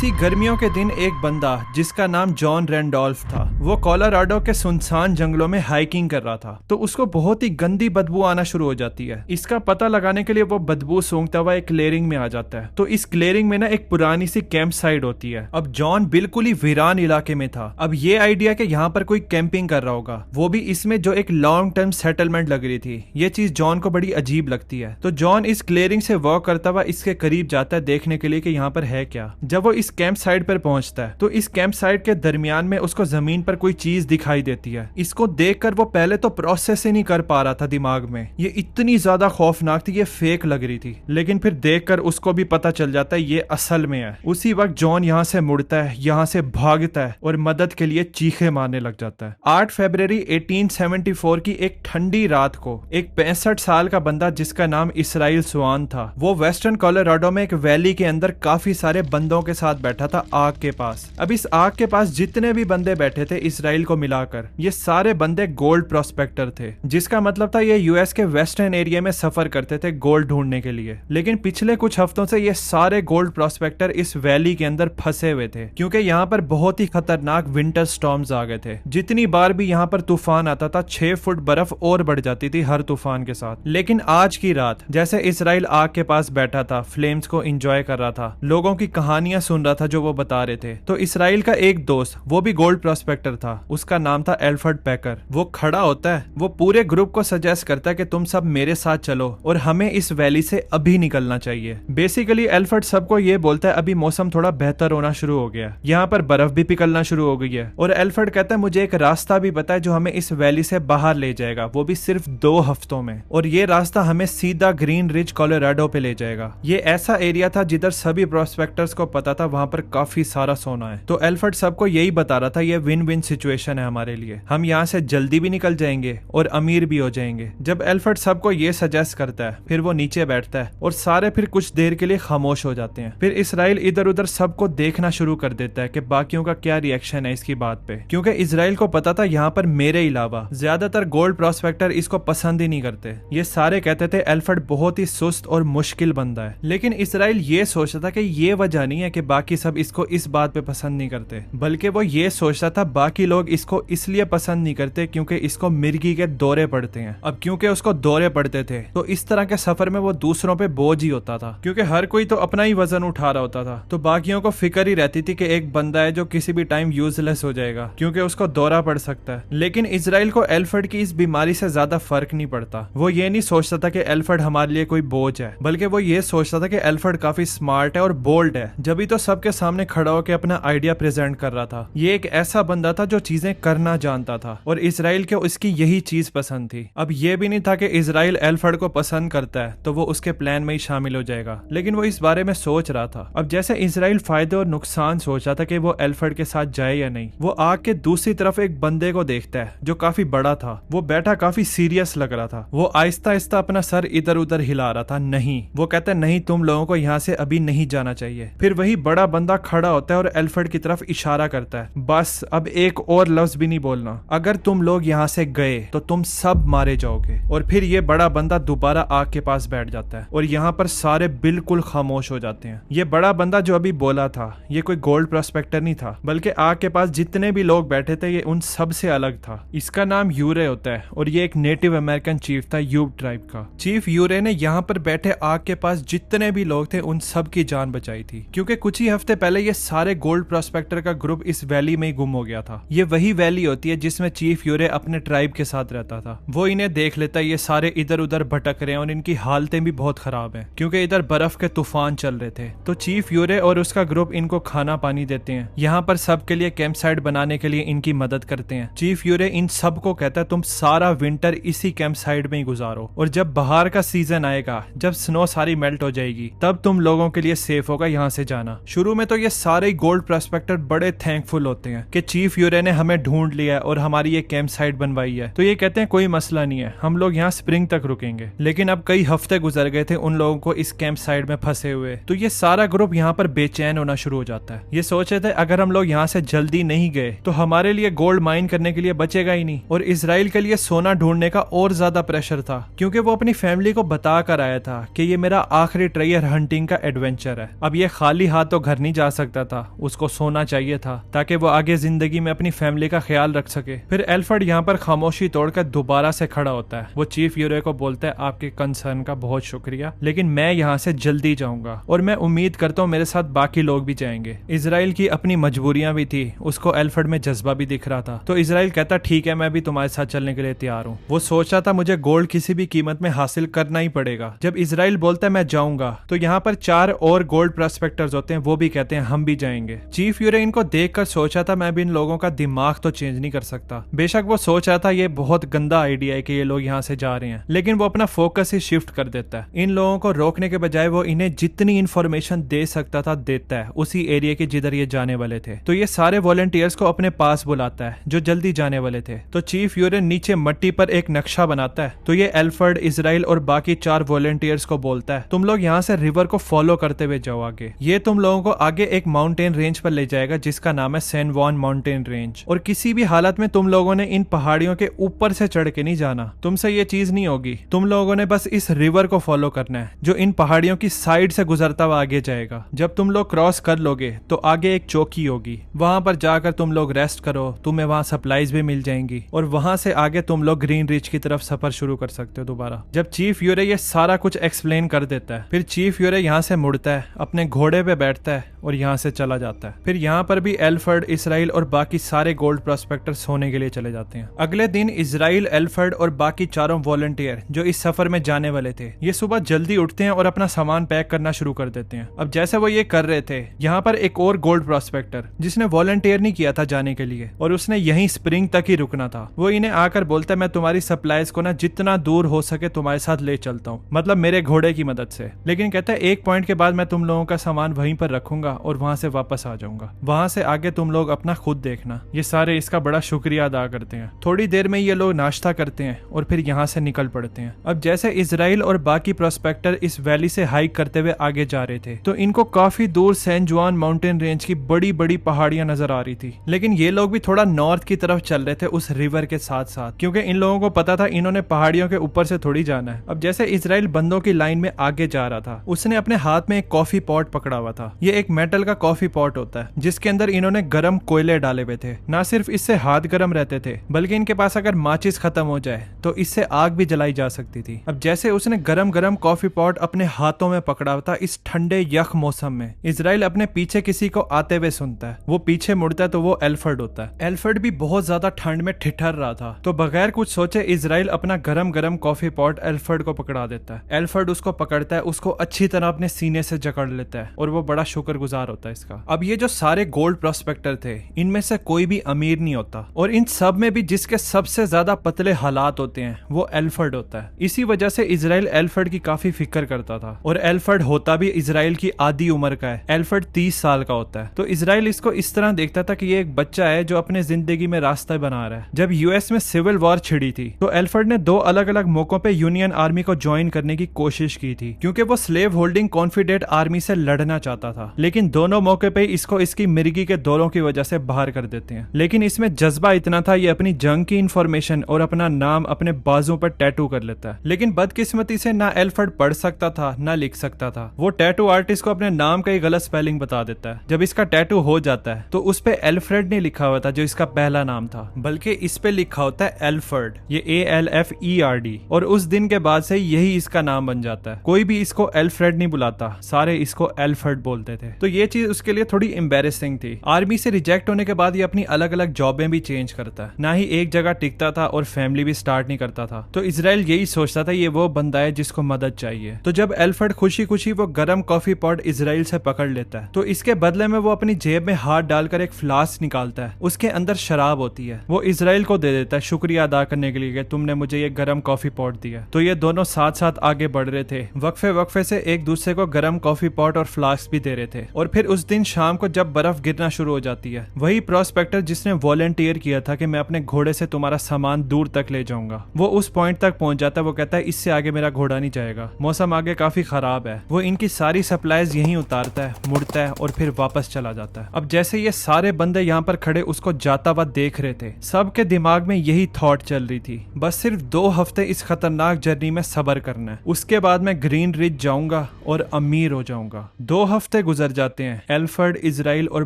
किसी गर्मियों के दिन एक बंदा जिसका नाम जॉन रैंडोल्फ था, वो कोलोराडो के सुनसान जंगलों में हाइकिंग कर रहा था। तो उसको बहुत ही गंदी बदबू आना शुरू हो जाती है। इसका पता लगाने के लिए वो बदबू सूंघता हुआ एक क्लियरिंग में आ जाता है। तो इस क्लियरिंग में ना एक पुरानी सी कैंप साइट होती है। अब जॉन बिल्कुल ही वीरान इलाके में था। अब ये आइडिया कि यहाँ पर कोई कैंपिंग कर रहा होगा, वो भी इसमें जो एक लॉन्ग टर्म सेटलमेंट लग रही थी, ये चीज जॉन को बड़ी अजीब लगती है। तो जॉन इस क्लियरिंग से वॉक करता हुआ इसके करीब जाता है देखने के लिए कि यहाँ पर है क्या। जब वो इस कैंप साइट पर पहुंचता है तो इस कैंप साइट के दरमियान में उसको जमीन पर कोई चीज दिखाई देती है। इसको देखकर वो पहले तो प्रोसेस ही नहीं कर पा रहा था दिमाग में, ये इतनी ज्यादा खौफनाक थी, ये फेक लग रही थी। लेकिन फिर देखकर उसको भी पता चल जाता है ये असल में है। उसी वक्त जॉन यहाँ से मुड़ता है, यहाँ से भागता है और मदद के लिए चीखे मारने लग जाता है। 8 फरवरी 1874 की एक ठंडी रात को एक 65 साल का बंदा जिसका नाम इसराइल स्वान था, वो वेस्टर्न कोलोराडो में एक वैली के अंदर काफी सारे बंदों के साथ बैठा था आग के पास। अब इस आग के पास जितने भी बंदे बैठे थे इसराइल को मिलाकर, ये सारे बंदे गोल्ड प्रोस्पेक्टर थे, जिसका मतलब था ये यूएस के वेस्टर्न एरिया में सफर करते थे गोल्ड ढूंढने के लिए। लेकिन पिछले कुछ हफ्तों से ये सारे गोल्ड प्रोस्पेक्टर इस वैली के अंदर फंसे हुए थे, क्योंकि यहाँ पर बहुत ही खतरनाक विंटर स्टॉर्म्स आ गए थे। जितनी बार भी यहाँ पर तूफान आता था 6 फुट बर्फ और बढ़ जाती थी हर तूफान के साथ। लेकिन आज की रात जैसे इसराइल आग के पास बैठा था, फ्लेम्स को एंजॉय कर रहा था, लोगों की कहानियां सुन रहा था जो वो बता रहे थे, तो इसराइल का एक दोस्त, वो भी गोल्ड प्रोस्पेक्टर था, उसका नाम था एल्फ्रेड पैकर, वो खड़ा होता है, वो पूरे ग्रुप को सजेस्ट करता है कि तुम सब मेरे साथ चलो और हमें इस वैली से अभी निकलना चाहिए। बेसिकली एल्फ्रेड सबको ये बोलता है अभी मौसम थोड़ा बेहतर होना शुरू हो गया, यहाँ पर बर्फ भी पिघलना शुरू हो गई है, और एल्फ्रेड कहता है मुझे एक रास्ता भी पता है जो हमें इस वैली से बाहर ले जाएगा, वो भी सिर्फ 2 हफ्तों में, और ये रास्ता हमें सीधा ग्रीन रिज कोलोराडो पे ले जाएगा। ये ऐसा एरिया था जिधर सभी प्रोस्पेक्टर्स को पता था वहां पर काफी सारा सोना है। तो एल्फ्रेड सबको यही बता रहा था ये विन विन सिचुएशन है हमारे लिए, हम यहाँ से जल्दी भी निकल जाएंगे और अमीर भी हो जाएंगे। जब एल्फ्रेड सबको ये सजेस्ट करता है फिर वो नीचे बैठता है और सारे फिर कुछ देर के लिए खामोश हो जाते हैं। फिर इसराइल इधर उधर सबको देखना शुरू कर देता है कि बाकियों का क्या रिएक्शन है इसकी बात पे, क्योंकि इसराइल को पता था यहाँ पर मेरे अलावा ज्यादातर गोल्ड प्रोस्पेक्टर इसको पसंद ही नहीं करते। ये सारे कहते थे एल्फ्रेड बहुत ही सुस्त और मुश्किल बंदा है। लेकिन इसराइल ये सोचता था कि ये वजह नहीं है कि बाकी सब इसको इस बात पे पसंद नहीं करते, बल्कि वो ये सोचता था बाकी लोग इसको इसलिए पसंद नहीं करते क्योंकि इसको मिर्गी के दौरे पड़ते हैं। अब क्योंकि उसको दौरे पड़ते थे तो इस तरह के सफर में वो दूसरों पे बोझ ही होता था, क्योंकि हर कोई तो अपना ही वजन उठा रहा होता था। तो बाकियों को फिक्र ही रहती थी कि एक बंदा है जो किसी भी टाइम यूजलेस हो जाएगा क्योंकि उसको दौरा पड़ सकता है। लेकिन इसराइल को एल्फ्रेड की इस बीमारी से ज्यादा फर्क नहीं पड़ता। वो ये नहीं सोचता था कि एल्फ्रेड हमारे लिए कोई बोझ है, बल्कि वो ये सोचता था कि एल्फ्रेड काफी स्मार्ट है और बोल्ड है, जब तो सबके सामने खड़ा होकर अपना आइडिया प्रेजेंट कर रहा था। ये एक ऐसा बंदा था जो चीजें करना जानता था और इसराइल को उसकी यही चीज पसंद थी। अब ये भी नहीं था कि इसराइल एल्फ्रेड को पसंद करता है तो वो उसके प्लान में ही शामिल हो जाएगा, लेकिन वो इस बारे में सोच रहा था। अब जैसे इसराइल फायदे और नुकसान सोच रहा था कि वो एल्फ्रेड के साथ जाए या नहीं, वो आग के दूसरी तरफ एक बंदे को देखता है जो काफी बड़ा था। वो बैठा काफी सीरियस लग रहा था। वो आहिस्ता आहिस्ता अपना सर इधर उधर हिला रहा था। नहीं, वो कहता है नहीं, तुम लोगों को यहाँ से अभी नहीं जाना चाहिए। फिर वही बड़ा बंदा खड़ा होता है और एल्फ्रेड की तरफ इशारा करता है, बस अब एक और लफ्ज भी नहीं बोलना, अगर तुम लोग यहाँ से गए तो तुम सब मारे जाओगे। और फिर ये बड़ा बंदा दोबारा आग के पास बैठ जाता है और यहाँ पर सारे बिल्कुल खामोश हो जाते हैं। ये बड़ा बंदा जो अभी बोला था ये कोई गोल्ड प्रोस्पेक्टर नहीं था, बल्कि आग के पास जितने भी लोग बैठे थे ये उन सब से अलग था। इसका नाम यूरे होता है और ये एक नेटिव अमेरिकन चीफ था यूब ट्राइब का। चीफ यूरे ने यहाँ पर बैठे आग के पास जितने भी लोग थे उन सब की जान बचाई थी, क्योंकि कुछ ही हफ्ते पहले ये सारे गोल्ड प्रोस्पेक्टर का ग्रुप इस वैली में ही गुम हो गया था। ये वही वैली होती है जिसमें चीफ यूरे अपने ट्राइब के साथ रहता था। वो इन्हें देख लेता है ये सारे इधर उधर भटक रहे हैं और इनकी हालतें भी बहुत खराब हैं क्योंकि इधर बर्फ के तूफान चल रहे थे। तो चीफ यूरे और उसका ग्रुप इनको खाना पानी देते हैं, यहाँ पर सबके लिए कैंप साइट बनाने के लिए इनकी मदद करते हैं। चीफ यूरे इन सबको कहता है तुम सारा विंटर इसी कैंप साइट में ही गुजारो और जब बाहर का सीजन आएगा, जब स्नो सारी मेल्ट हो जाएगी, तब तुम लोगों के लिए सेफ होगा यहाँ से जाना। शुरू में तो ये सारे गोल्ड प्रोस्पेक्टर बड़े थैंकफुल होते हैं कि चीफ यूरे ने हमें ढूंढ लिया है और हमारी ये कैंप साइट बनवाई है। तो ये कहते हैं कोई मसला नहीं है, हम लोग यहाँ स्प्रिंग तक रुकेंगे। लेकिन अब कई हफ्ते गुजर गए थे उन लोगों को इस कैंप साइट में फंसे हुए, तो ये सारा ग्रुप यहाँ पर बेचैन होना शुरू हो जाता है। ये सोच रहे थे अगर हम लोग यहाँ से जल्दी नहीं गए तो हमारे लिए गोल्ड माइन करने के लिए बचेगा ही नहीं, और इसराइल के लिए सोना ढूंढने का और ज्यादा प्रेशर था क्योंकि वो अपनी फैमिली को बता कर आया था कि ये मेरा आखिरी ट्रेजर हंटिंग का एडवेंचर है। अब ये खाली हाथ तो घर नहीं जा सकता था, उसको सोना चाहिए था ताकि वो आगे जिंदगी में अपनी फैमिली का ख्याल रख सके। फिर एल्फ्रेड यहाँ पर खामोशी तोड़कर दोबारा से खड़ा होता है। वो चीफ यूरे को बोलता है, आपके कंसर्न का बहुत शुक्रिया, लेकिन मैं यहाँ से जल्दी जाऊंगा और मैं उम्मीद करता हूँ मेरे साथ बाकी लोग भी जाएंगे। इजराइल की अपनी मजबूरियां भी थी, उसको एल्फ्रेड में जज्बा भी दिख रहा था। तो इजराइल कहता, ठीक है, मैं भी तुम्हारे साथ चलने के लिए तैयार हूँ। वो सोच रहा था मुझे गोल्ड किसी भी कीमत में हासिल करना ही पड़ेगा। जब इजराइल बोलता है मैं जाऊंगा, तो यहाँ पर 4 और गोल्ड प्रोस्पेक्टर्स होते हैं, वो भी कहते हैं हम भी जाएंगे। चीफ यूरे इनको देखकर सोचा था मैं भी इन लोगों का दिमाग तो चेंज नहीं कर सकता। बेशक वो सोच रहा था ये बहुत गंदा आइडिया है कि ये लोग यहाँ से जा रहे हैं, लेकिन वो अपना फोकस ही शिफ्ट कर देता है। इन लोगों को रोकने के बजाय वो इन्हें जितनी इंफॉर्मेशन दे सकता था देता है उसी एरिया के जिधर ये जाने वाले थे। तो ये सारे वॉलंटियर्स को अपने पास बुलाता है जो जल्दी जाने वाले थे। तो चीफ यूरे नीचे मिट्टी पर एक नक्शा बनाता है। तो ये एल्फ्रेड, इजराइल और बाकी 4 वॉलंटियर्स को बोलता है, तुम लोग यहाँ से रिवर को फॉलो करते हुए जाओ आगे। ये तुम लोगों को आगे एक माउंटेन रेंज पर ले जाएगा जिसका नाम है सैन जुआन माउंटेन रेंज। और किसी भी हालत में तुम लोगों ने इन पहाड़ियों के ऊपर से चढ़ के नहीं जाना, तुमसे ये चीज नहीं होगी। तुम लोगों ने बस इस रिवर को फॉलो करना है जो इन पहाड़ियों की साइड से गुजरता हुआ आगे जाएगा। जब तुम लोग क्रॉस कर लोगे तो आगे एक चौकी होगी, वहां पर जाकर तुम लोग रेस्ट करो, तुम्हें वहां सप्लाईज भी मिल जाएंगी और वहां से आगे तुम लोग ग्रीन रिच की तरफ सफर शुरू कर सकते हो दोबारा। जब चीफ यूरे ये सारा कुछ एक्सप्लेन कर देता है, फिर चीफ यूरे यहाँ से मुड़ता है, अपने घोड़े पे बैठता है और यहाँ से चला जाता है। फिर यहाँ पर भी एल्फ्रेड, इजराइल और बाकी सारे गोल्ड प्रोस्पेक्टर सोने के लिए चले जाते हैं। अगले दिन इजराइल, एल्फ्रेड और बाकी चारों वॉलंटियर जो इस सफर में जाने वाले थे, ये सुबह जल्दी उठते हैं और अपना सामान पैक करना शुरू कर देते हैं। अब जैसे वो ये कर रहे थे, यहाँ पर एक और गोल्ड प्रोस्पेक्टर जिसने वॉलंटियर नहीं किया था जाने के लिए और उसने यहीं स्प्रिंग तक ही रुकना था, वो इन्हें आकर बोलता है मैं तुम्हारी सप्लाईज को ना जितना दूर हो सके तुम्हारे साथ ले चलता हूँ, मतलब मेरे घोड़े की मदद से। लेकिन कहता है एक पॉइंट के बाद मैं तुम लोगों का सामान वहीं पर रखूंगा और वहां से वापस आ जाऊंगा, वहां से आगे तुम लोग अपना खुद देखना। ये सारे इसका बड़ा शुक्रिया अदा करते हैं। थोड़ी देर में ये लोग नाश्ता करते हैं और फिर यहाँ से निकल पड़ते हैं। अब जैसे इजराइल और बाकी प्रोस्पेक्टर इस वैली से हाइक करते हुए आगे जा रहे थे, तो इनको काफी दूर सैन जुआन माउंटेन रेंज की बड़ी बड़ी पहाड़ियां नजर आ रही थी। लेकिन ये लोग भी थोड़ा नॉर्थ की तरफ चल रहे थे उस रिवर के साथ साथ, क्योंकि इन लोगों को पता था इन्होंने पहाड़ियों के ऊपर से थोड़ी जाना है। अब जैसे इजराइल बंदों की लाइन में आगे जा रहा था, उसने अपने हाथ में एक कॉफी पॉट पकड़ा हुआ था। ये एक मेटल का कॉफी पॉट होता है जिसके अंदर इन्होंने गर्म कोयले डाले हुए थे। ना सिर्फ इससे हाथ गर्म रहते थे, बल्कि इनके पास अगर माचिस खत्म हो जाए तो इससे आग भी जलाई जा सकती थी। अब जैसे उसने गरम गरम कॉफी पॉट अपने हाथों में पकड़ा था इस ठंडे यख मौसम में, इजराइल अपने पीछे किसी को आते हुए सुनता है। वो पीछे मुड़ता है तो वो एल्फ्रेड होता है। एल्फ्रेड भी बहुत ज्यादा ठंड में ठिठर रहा था, तो बगैर कुछ सोचे इजराइल अपना गरम गरम कॉफी पॉट एल्फ्रेड को पकड़ा देता है। एल्फ्रेड उसको पकड़ता है, उसको अच्छी तरह अपने सीने से जकड़ लेता है और वो बड़ा शुक्रगुजार होता है इसका। अब ये जो सारे गोल्ड प्रोस्पेक्टर थे, इनमें से कोई भी अमीर नहीं होता और इन सब में भी जिसके सबसे ज्यादा पतले हालात होते हैं वो एल्फ्रेड होता है। इसी वजह से इजराइल एल्फ्रेड की काफी फिक्र करता था और एल्फ्रेड होता भी इजराइल की आधी उम्र का है। एल्फ्रेड 30 साल का होता है। तो इजराइल इसको इस तरह देखता था कि ये एक बच्चा है जो अपने जिंदगी में रास्ता बना रहा है। जब यूएस में सिविल वॉर छिड़ी थी तो एल्फ्रेड ने 2 अलग अलग मौकों पे यूनियन आर्मी को ज्वाइन करने की कोशिश की थी, क्योंकि वो स्लेव होल्डिंग कॉन्फिडेंट आर्मी से लड़ना चाहता था। लेकिन दोनों मौके पे इसको इसकी मिर्गी के दौरों की वजह से बाहर कर देते हैं। लेकिन इसमें जज्बा इतना था, ये अपनी जंग की इंफॉर्मेशन और अपना नाम अपने बाजू पर टैटू कर लेता है। लेकिन बदकिस्मती से ना एल्फ्रेड पढ़ सकता था ना लिख सकता था। वो टैटू आर्टिस्ट को अपने नाम का ही गलत स्पेलिंग बता देता है। जब इसका टैटू हो जाता है तो उस पे एल्फ्रेड नहीं लिखा हुआ था जो इसका पहला नाम था, बल्कि इस पे लिखा होता है एल्फ्रेड, ये ALFERD। और उस दिन के बाद से यही इसका नाम बन जाता है। कोई भी इसको एल्फ्रेड नहीं बुलाता, सारे इसको एल्फ्रेड बोलते थे। तो ये चीज उसके लिए थोड़ी एम्बेरेसिंग थी। आर्मी से रिजेक्ट होने के बाद ये अपनी अलग अलग जॉबें भी चेंज करता है, ना ही एक जगह टिकता था और फैमिली भी स्टार्ट नहीं करता था। तो इजराइल यही सोचता था ये वो बंदा है जिसको मदद चाहिए। तो जब एल्फ्रेड खुशी खुशी वो गरम कॉफी पॉट इजराइल से पकड़ लेता है, तो इसके बदले में वो अपनी जेब में हाथ डालकर एक फ्लास्क निकालता है, उसके अंदर शराब होती है। वो इजराइल को दे देता है शुक्रिया अदा करने के लिए कि तुमने मुझे ये गरम कॉफी पॉट दिया। तो ये दोनों साथ साथ आगे बढ़ रहे थे, वक्फे वक्फे से एक दूसरे को गरम कॉफी पॉट और फ्लास्क भी दे रहे थे। और फिर उस दिन शाम को जब बर्फ गिरना शुरू हो जाती है, वही प्रोस्पेक्टर जिसने वॉलंटियर किया था कि मैं अपने घोड़े से तुम्हारा सामान दूर तक ले जाऊंगा, वो उस पॉइंट तक पहुंच जाता है। वो कहता है इससे आगे मेरा घोड़ा नहीं जाएगा, मौसम आगे काफी खराब है। वो इनकी सारी सप्लाईज यहीं उतारता है, मुड़ता है और फिर वापस चला जाता है। अब जैसे ये सारे बंदे यहाँ पर खड़े उसको जाता हुआ देख रहे थे, सबके दिमाग में यही थॉट चल रही थी, बस सिर्फ 2 हफ्ते इस खतरनाक जर्नी में सब्र करना है, उसके बाद मैं ग्रीन रिज जाऊंगा और अमीर हो जाऊंगा। 2 हफ्ते गुजर जाते जाते हैं एल्फर्ड, इजराइल और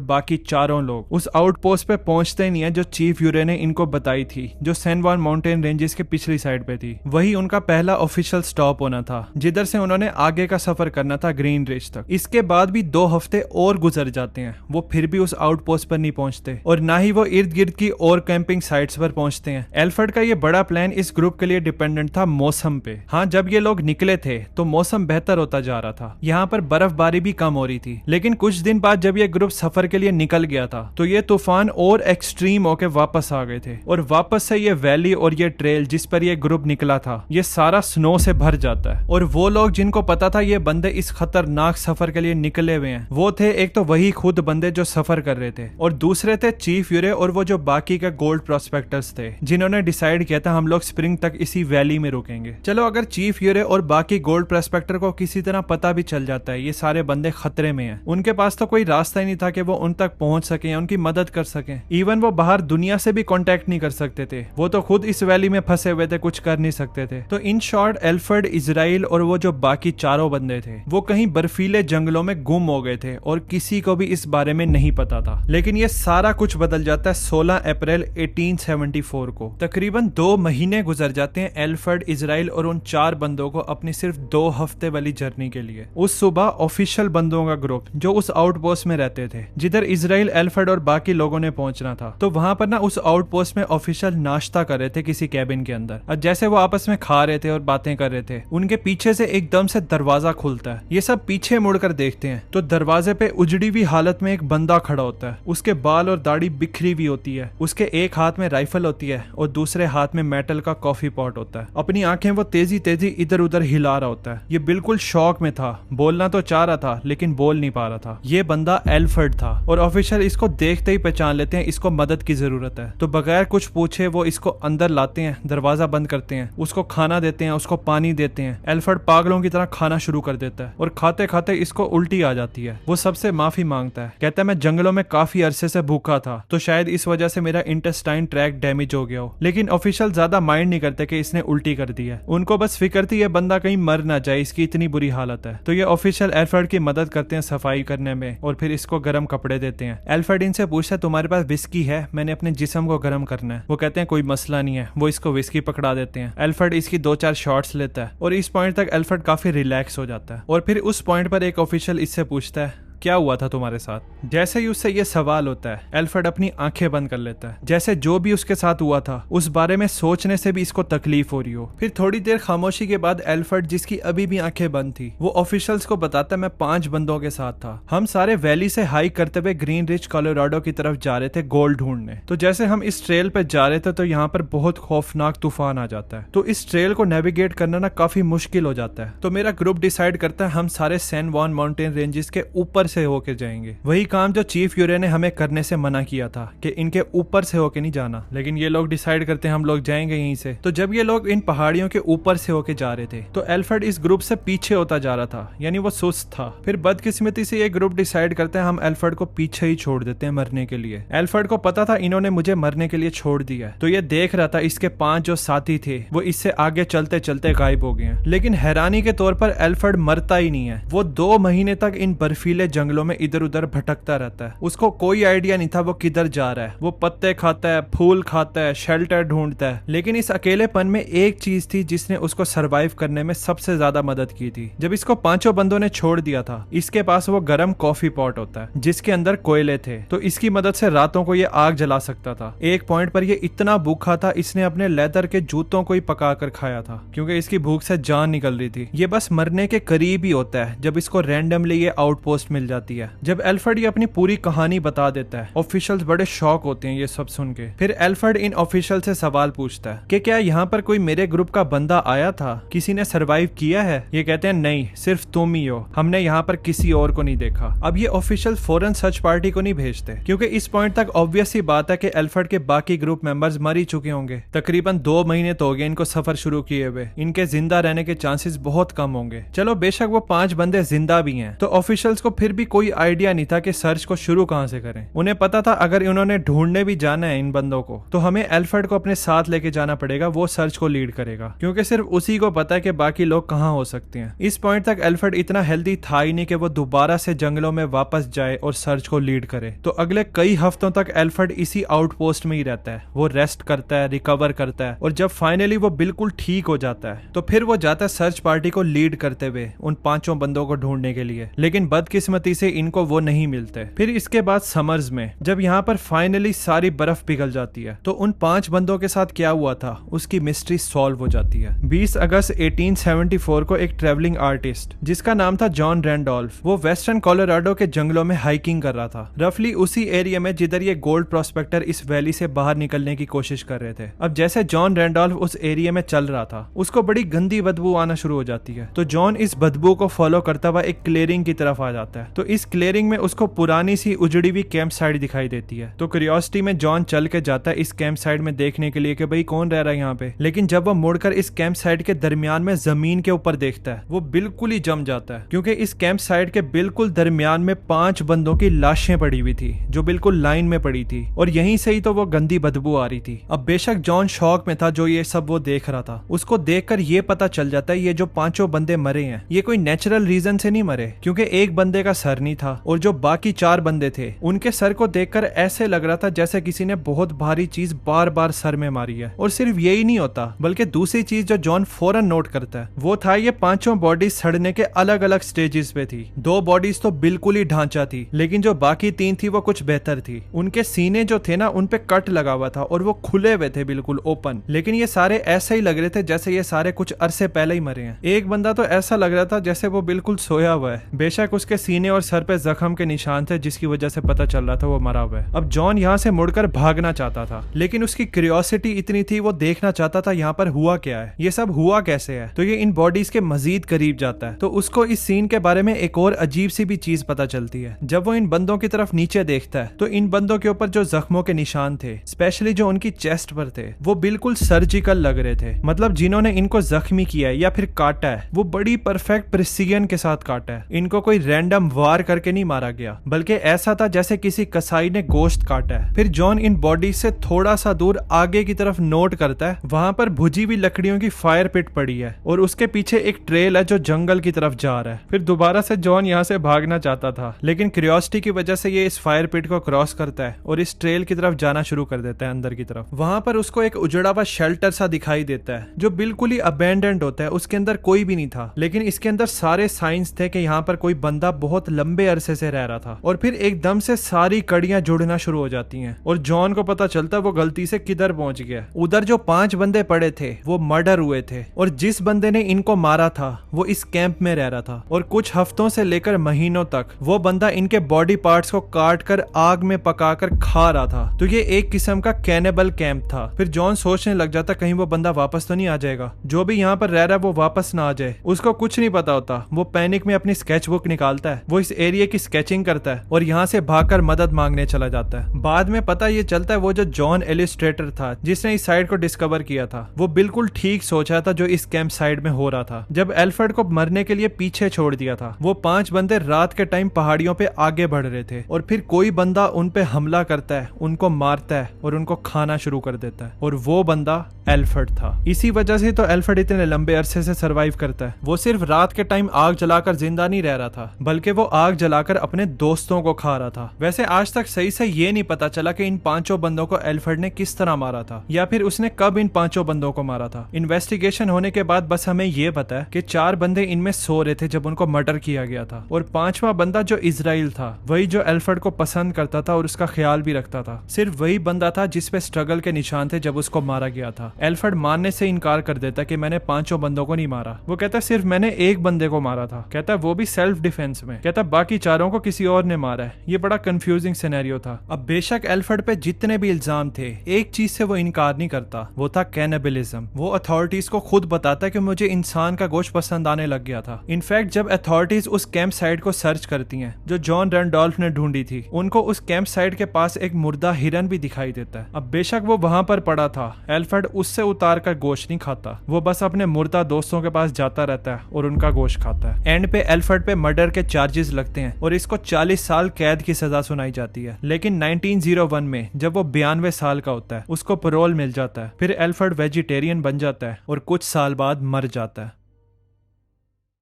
बाकी चारों लोग उस आउटपोस्ट पे पहुंचते नहीं है जो चीफ यूरे ने इनको बताई थी, जो सैन जुआन माउंटेन रेंजेस के पिछली साइड पे थी। वही उनका पहला ऑफिशियल स्टॉप होना था, जिधर से उन्होंने आगे का सफर करना था ग्रीन रिज तक। इसके बाद भी 2 हफ्ते और गुजर जाते हैं, वो फिर भी उस आउटपोस्ट पर नहीं पहुंचते और ना ही वो इर्द गिर्द की और कैंपिंग साइट्स पर पहुंचते हैं। एल्फर्ड का ये बड़ा प्लान इस ग्रुप के लिए डिपेंडेंट था मौसम पे। हाँ, जब ये लोग निकले थे तो मौसम बेहतर होता जा रहा था, यहाँ पर बर्फबारी भी कम हो रही थी। लेकिन कुछ दिन बाद जब ये ग्रुप सफर के लिए निकल गया था तो ये तूफान और एक्सट्रीम होके वापस आ गए थे और वापस से ये वैली और ये ट्रेल जिस पर ये ग्रुप निकला था, ये सारा स्नो से भर जाता है। और वो लोग जिनको पता था ये बंदे इस खतरनाक सफर के लिए निकले हुए हैं, वो थे एक तो वही खुद बंदे जो सफर कर रहे थे, और दूसरे थे चीफ यूरे और वो जो बाकी के गोल्ड प्रोस्पेक्टर्स थे, जिन्होंने डिसाइड किया था हम लोग स्प्रिंग तक इसी वैली में रुकेंगे। चलो, अगर चीफ यूरे और बाकी गोल्ड प्रोस्पेक्टर को किसी तरह पता भी चल जाता है ये सारे बंदे खतरे में हैं, उनके पास तो कोई रास्ता ही नहीं था कि वो उन तक पहुंच सके या उनकी मदद कर सके। इवन वो बाहर दुनिया से भी कांटेक्ट नहीं कर सकते थे, वो तो खुद इस वैली में फंसे हुए थे, कुछ कर नहीं सकते थे। तो इन शॉर्ट एल्फर्ड, इजराइल और वो जो बाकी चारों बंदे थे वो कहीं बर्फीले जंगलों में गुम हो गए थे और किसी को भी इस बारे में नहीं पता था। लेकिन ये सारा कुछ बदल जाता है 16 अप्रैल 1874 को। तकरीबन 2 महीने गुजर जाते हैं एल्फर्ड, इजराइल और उन 4 बंदों को अपनी सिर्फ 2 हफ्ते वाली जर्नी के लिए। उस सुबह ऑफिशियल बंदों का ग्रुप जो उस आउटपोस्ट में रहते थे, जिधर इजराइल, एल्फर्ड और बाकी लोगों ने पहुंचना था, तो वहां पर ना उस आउटपोस्ट में ऑफिशियल नाश्ता कर रहे थे किसी कैबिन के अंदर। और जैसे वो आपस में खा रहे थे और बातें कर रहे थे, उनके पीछे से एकदम से दरवाजा खुलता है। ये सब पीछे मुड़कर देखते हैं तो दरवाजे पे उजड़ी हुई हालत में एक बंदा खड़ा होता है। उसके बाल और दाढ़ी बिखरी हुई होती है, उसके एक हाथ में राइफल होती है और दूसरे हाथ में मेटल का कॉफी पॉट होता है। अपनी आंखें वो तेजी तेजी इधर उधर हिला रहा होता है। ये बिल्कुल शॉक में था, बोलना तो चाह रहा था लेकिन बोल नहीं पा रहा था। ये बंदा एल्फर्ड था और ऑफिशियल इसको देखते ही पहचान लेते हैं इसको मदद की जरूरत है। तो बगैर कुछ पूछे वो इसको अंदर लाते हैं, दरवाजा बंद करते हैं, उसको खाना देते हैं, उसको पानी देते हैं। एल्फर्ड पागलों की तरह खाना शुरू कर देता है और खाते खाते इसको उल्टी आ जाती है। वो सबसे माफी मांगता है, कहता है मैं जंगलों में काफी अरसे से भूखा था तो शायद इस वजह से मेरा इंटेस्टाइन ट्रैक्ट डैमेज हो गया हो। लेकिन ऑफिशियल ज्यादा माइंड नहीं करते कि इसने उल्टी कर दी है, उनको बस फिक्र थी ये बंदा कहीं मर ना जाए, इसकी इतनी बुरी हालत है। तो ये ऑफिशियल एल्फर्ड की मदद करते हैं सफाई करने में और फिर इसको गर्म कपड़े देते हैं। एल्फर्ड इनसे पूछता है तुम्हारे पास विस्की है, मैंने अपने जिस्म को गर्म करना है। वो कहते हैं कोई मसला नहीं है, वो इसको विस्की पकड़ा देते हैं। एल्फर्ड इसकी 2-4 शॉट्स लेता है और इस पॉइंट तक एल्फर्ड काफी रिलैक्स हो जाता है। और फिर उस पॉइंट पर एक ऑफिशियल इससे पूछता है क्या हुआ था तुम्हारे साथ। जैसे ही उससे ये सवाल होता है एल्फर्ड अपनी आंखें बंद कर लेता है, जैसे जो भी उसके साथ हुआ था उस बारे में सोचने से भी इसको तकलीफ हो रही हो। फिर थोड़ी देर खामोशी के बाद एल्फर्ड, जिसकी अभी भी आंखें बंद थी, वो ऑफिशियल्स को बताता है मैं 5 बंदों के साथ था, हम सारे वैली से हाइक करते हुए ग्रीन रिज कोलोराडो की तरफ जा रहे थे गोल्ड ढूंढने। तो जैसे हम इस ट्रेल पे जा रहे थे तो यहाँ पर बहुत खौफनाक तूफान आ जाता है, तो इस ट्रेल को नेविगेट करना ना काफी मुश्किल हो जाता है। तो मेरा ग्रुप डिसाइड करता है हम सारे सैन जुआन माउंटेन रेंजेस के ऊपर से होके जाएंगे। वही काम जो चीफ यूरे ने हमें करने से मना किया था कि इनके ऊपर से होके नहीं जाना, लेकिन ये लोग डिसाइड करते हैं हम लोग जाएंगे यहीं से। तो जब ये लोग इन पहाड़ियों के ऊपर से होके जा रहे थे तो एल्फर्ड इस ग्रुप से पीछे होता जा रहा था, यानी वो सुस्त था। फिर बदकिस्मती से ये ग्रुप डिसाइड करते हैं हम एल्फर्ड को पीछे ही छोड़ देते हैं मरने के लिए। एल्फर्ड को पता था इन्होंने मुझे मरने के लिए छोड़ दिया है, तो ये देख रहा था इसके 5 जो साथी थे वो इससे आगे चलते चलते गायब हो गए हैं। लेकिन हैरानी के तौर पर एल्फर्ड मरता ही नहीं है। वो 2 महीने तक इन बर्फीले जंगलों में इधर उधर भटकता रहता है। उसको कोई आइडिया नहीं था वो किधर जा रहा है। वो पत्ते खाता है, फूल खाता है, शेल्टर ढूंढता है। लेकिन इस अकेलेपन में एक चीज थी जिसने उसको सरवाइव करने में सबसे ज्यादा मदद की थी। जब इसको 5 बंदों ने छोड़ दिया था इसके पास वो गर्म कॉफी पॉट होता है जिसके अंदर कोयले थे, तो इसकी मदद से रातों को ये आग जला सकता था। एक पॉइंट पर ये इतना भूखा था इसने अपने लेदर के जूतों को ही पकाकर खाया था क्योंकि इसकी भूख से जान निकल रही थी। ये बस मरने के करीब ही होता है जब इसको रैंडमली ये आउटपोस्ट मिल जाती है। जब एल्फर्ड ये अपनी पूरी कहानी बता देता है ऑफिशियल्स बड़े शॉक होते हैं ये सब सुन के। फिर एल्फर्ड इन ऑफिशियल से सवाल पूछता है कि क्या यहाँ पर कोई मेरे ग्रुप का बंदा आया था, किसी ने सरवाइव किया है। ये कहते हैं नहीं, सिर्फ तुम ही हो, हमने यहाँ पर किसी और को नहीं देखा। अब ये ऑफिशियल फौरन सर्च पार्टी को नहीं भेजते क्योंकि इस पॉइंट तक ऑब्वियस ही बात है कि एल्फर्ड के बाकी ग्रुप मेंबर्स मर ही चुके होंगे। तकरीबन 2 महीने तो हो गए इनको सफर शुरू किए हुए, इनके जिंदा रहने के चांसेस बहुत कम होंगे। चलो बेशक वो 5 बंदे जिंदा भी हैं तो ऑफिशियल्स को फिर भी कोई आइडिया नहीं था कि सर्च को शुरू कहां से करें। उन्हें पता था अगर इन्होंने ढूंढने भी जाना है इन बंदों को तो हमें एल्फ्रेड को अपने साथ लेके जाना पड़ेगा, वो सर्च को लीड करेगा क्योंकि सिर्फ उसी को पता है कि बाकी लोग कहां हो सकते हैं। इस पॉइंट तक एल्फ्रेड इतना हेल्दी था ही नहीं कि वो दोबारा से जंगलों में वापस जाए और सर्च को लीड करे। तो अगले कई हफ्तों तक एल्फ्रेड इसी आउटपोस्ट में ही रहता है। वो रेस्ट करता है, रिकवर करता है और जब फाइनली वो बिल्कुल ठीक हो जाता है तो फिर वो जाता है सर्च पार्टी को लीड करते हुए उन 5 बंदों को ढूंढने के लिए। लेकिन बदकिस्मती से इनको वो नहीं मिलते। फिर इसके बाद समर्स में जब यहाँ पर फाइनली सारी बर्फ पिघल जाती है तो उन 5 बंदों के साथ क्या हुआ था उसकी मिस्ट्री सॉल्व हो जाती है। 20 अगस्त 1874 को एक ट्रेवलिंग आर्टिस्ट जिसका नाम था जॉन रैंडोल्फ, वो वेस्टर्न कोलोराडो के जंगलों में हाइकिंग कर रहा था, रफली उसी एरिया में जिधर ये गोल्ड प्रोस्पेक्टर इस वैली से बाहर निकलने की कोशिश कर रहे थे। अब जैसे जॉन रैंडोल्फ उस एरिया में चल रहा था उसको बड़ी गंदी बदबू आना शुरू हो जाती है। तो जॉन इस बदबू को फॉलो करता हुआ एक क्लियरिंग की तरफ आ जाता है। तो इस क्लियरिंग में उसको पुरानी सी उजड़ी हुई कैंप साइट दिखाई देती है। तो क्यूरियोसिटी में जॉन चल के जाता है इस कैंप साइट में देखने के लिए कि भाई कौन रह रहा है यहाँ पे। लेकिन जब वो मुड़कर इस कैंप साइट के दरमियान में जमीन के ऊपर देखता है वो बिल्कुल ही जम जाता है क्योंकि इस कैंप साइट के बिल्कुल दरमियान में 5 बंदों की लाशें पड़ी हुई थी जो बिल्कुल लाइन में पड़ी थी और यहीं से ही तो वो गंदी बदबू आ रही थी। अब बेशक जॉन शॉक में था जो ये सब वो देख रहा था। उसको देखकर ये पता चल जाता है ये जो 5 बंदे मरे हैं ये कोई नेचुरल रीजन से नहीं मरे क्योंकि एक बंदे का सर नहीं था और जो बाकी 4 बंदे थे उनके सर को देखकर ऐसे लग रहा था जैसे किसी ने बहुत भारी चीज बार बार सर में मारी है। और सिर्फ यही नहीं होता बल्कि दूसरी चीज जो जॉन फौरन नोट करता है वो था ये 5 बॉडीज सड़ने के अलग अलग स्टेजेस पे थी। 2 बॉडीज तो बिल्कुल ही ढांचा थी लेकिन जो बाकी 3 थी वो कुछ बेहतर थी। उनके सीने जो थे ना उन पे कट लगा हुआ था और वो खुले हुए थे बिल्कुल ओपन। लेकिन ये सारे ऐसे ही लग रहे थे जैसे ये सारे कुछ अरसे पहले ही मरे हैं। एक बंदा तो ऐसा लग रहा था जैसे वो बिल्कुल सोया हुआ है। बेशक उसके सीने और सर पे जख्म के निशान थे जिसकी वजह से पता चल रहा था वो मरा हुआ है। अब जॉन यहाँ से मुड़कर भागना चाहता था लेकिन उसकी क्यूरियोसिटी इतनी थी वो देखना चाहता था यहाँ पर हुआ क्या है, ये सब हुआ कैसे है। तो ये इन बॉडीज के मजीद करीब जाता है तो उसको इस सीन के बारे में एक और अजीब सी भी चीज पता चलती है। जब वो इन बंदों की तरफ नीचे देखता है तो इन बंदों के ऊपर जो जख्मों के निशान थे स्पेशली जो उनकी चेस्ट पर थे वो बिल्कुल सर्जिकल लग रहे थे। मतलब जिन्होंने इनको जख्मी किया है या फिर काटा है वो बड़ी परफेक्ट प्रिसीजन के साथ काटा है। इनको कोई रैंडम वार करके नहीं मारा गया बल्कि ऐसा था जैसे किसी कसाई ने गोश्त काटा है। फिर जॉन इन बॉडीज से थोड़ा सा दूर आगे की तरफ नोट करता है वहां पर भुजी हुई लकड़ियों की फायर पिट पड़ी है और उसके पीछे एक ट्रेल है जो जंगल की तरफ जा रहा है। फिर दोबारा से जॉन यहाँ से भागना चाहता था लेकिन क्यूरियोसिटी की वजह से ये इस फायर पिट को क्रॉस करता है और इस ट्रेल की तरफ जाना शुरू कर देता है अंदर की तरफ। वहां पर उसको एक उजड़ा हुआ शेल्टर सा दिखाई देता है जो बिल्कुल ही अबेंडेंड होता है। उसके अंदर कोई भी नहीं था लेकिन इसके अंदर सारे साइंस थे कि यहाँ पर कोई बंदा बहुत लंबे अरसे से रह रहा था। और फिर एकदम से सारी कड़ियां जुड़ना शुरू हो जाती हैं और जॉन को पता चलता है वो गलती से किधर पहुंच गया। उधर जो 5 बंदे पड़े थे वो मर्डर हुए थे और जिस बंदे ने इनको मारा था वो इस कैंप में रह रहा था और कुछ हफ्तों से लेकर महीनों तक वो बंदा इनके बॉडी पार्ट्स को काट कर आग में पकाकर खा रहा था। तो ये एक किस्म का कैनिबल कैंप था। फिर जॉन सोचने लग जाता कहीं वो बंदा वापस तो नहीं आ जाएगा, जो भी यहाँ पर रह रहा है वो वापस ना आ जाए। उसको कुछ नहीं पता होता। वो पैनिक में अपनी स्केच बुक निकालता है, वो इस एरिया की स्केचिंग करता है और यहाँ से भागकर मदद मांगने चला जाता है। बाद में पता ये चलता है वो जो जॉन इलिस्ट्रेटर था जिसने इस साइट को डिस्कवर किया था वो बिल्कुल ठीक सोचा था जो इस कैंप साइड में हो रहा था। जब एल्फ्रेड को मरने के लिए पीछे छोड़ दिया था वो 5 बंदे रात के टाइम पहाड़ियों पे आगे बढ़ रहे थे और फिर कोई बंदा उन पे हमला करता है, उनको मारता है और उनको खाना शुरू कर देता है और वो बंदा एल्फ्रेड था। इसी वजह से तो एल्फ्रेड इतने लंबे अरसे से सरवाइव करता है। वो सिर्फ रात के टाइम आग जलाकर जिंदा नहीं रह रहा था बल्कि वो आग जलाकर अपने दोस्तों को खा रहा था। वैसे आज तक सही से ये नहीं पता चला कि इन 5 बंदों को एल्फ्रेड ने किस तरह मारा था या फिर उसने कब इन 5 बंदों को मारा था। इन्वेस्टिगेशन होने के बाद बस हमें ये पता है कि 4 बंदे इनमें सो रहे थे जब उनको मर्डर किया गया था और 5वां बंदा जो इजराइल था वही जो एल्फ्रेड को पसंद करता था और उसका ख्याल भी रखता था। सिर्फ वही बंदा था जिसपे स्ट्रगल के निशान थे जब उसको मारा गया था। एल्फ्रेड मानने से इनकार कर देता कि मैंने 5 बंदों को नहीं मारा। वो कहता सिर्फ मैंने एक बंदे को मारा था। कहता वो भी सेल्फ डिफेंस में। कहता बाकी 4 को किसी और ने मारा है। ये बड़ा कंफ्यूजिंग सिनेरियो था। अब बेशक एल्फ्रेड पे जितने भी इल्जाम थे एक चीज से वो इनकार नहीं करता, वो था कैनिबलिज्म। वो अथॉरिटीज को खुद बताता कि मुझे इंसान का गोश्त पसंद आने लग गया था। इनफैक्ट जब अथॉरिटीज उस कैंप साइट को सर्च करती हैं जो जॉन रैंडोल्फ ने ढूंढी थी उनको उस कैंप साइट के पास एक मुर्दा हिरन भी दिखाई देता है। अब बेशक वो वहां पर पड़ा था, एल्फ्रेड उससे उतार कर गोश्त नहीं खाता। वो बस अपने मुर्दा दोस्तों के पास जाता रहता है और उनका गोश्त खाता है। एंड पे एल्फ्रेड पे मर्डर के चार्जेस चार्जेस लगते हैं और इसको 40 साल कैद की सजा सुनाई जाती है। लेकिन 1901 में जब वो 92 साल का होता है उसको पैरोल मिल जाता है। फिर एल्फ्रेड वेजिटेरियन बन जाता है और कुछ साल बाद मर जाता है।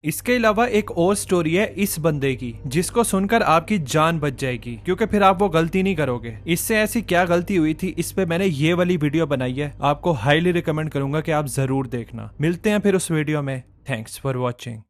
इसके अलावा एक और स्टोरी है इस बंदे की जिसको सुनकर आपकी जान बच जाएगी, क्योंकि फिर आप वो गलती नहीं करोगे। इससे ऐसी क्या गलती हुई थी इस पे मैंने ये वाली वीडियो बनाई है, आपको हाईली रिकमेंड करूंगा कि आप जरूर देखना। मिलते हैं फिर उस वीडियो में। Thanks for watching.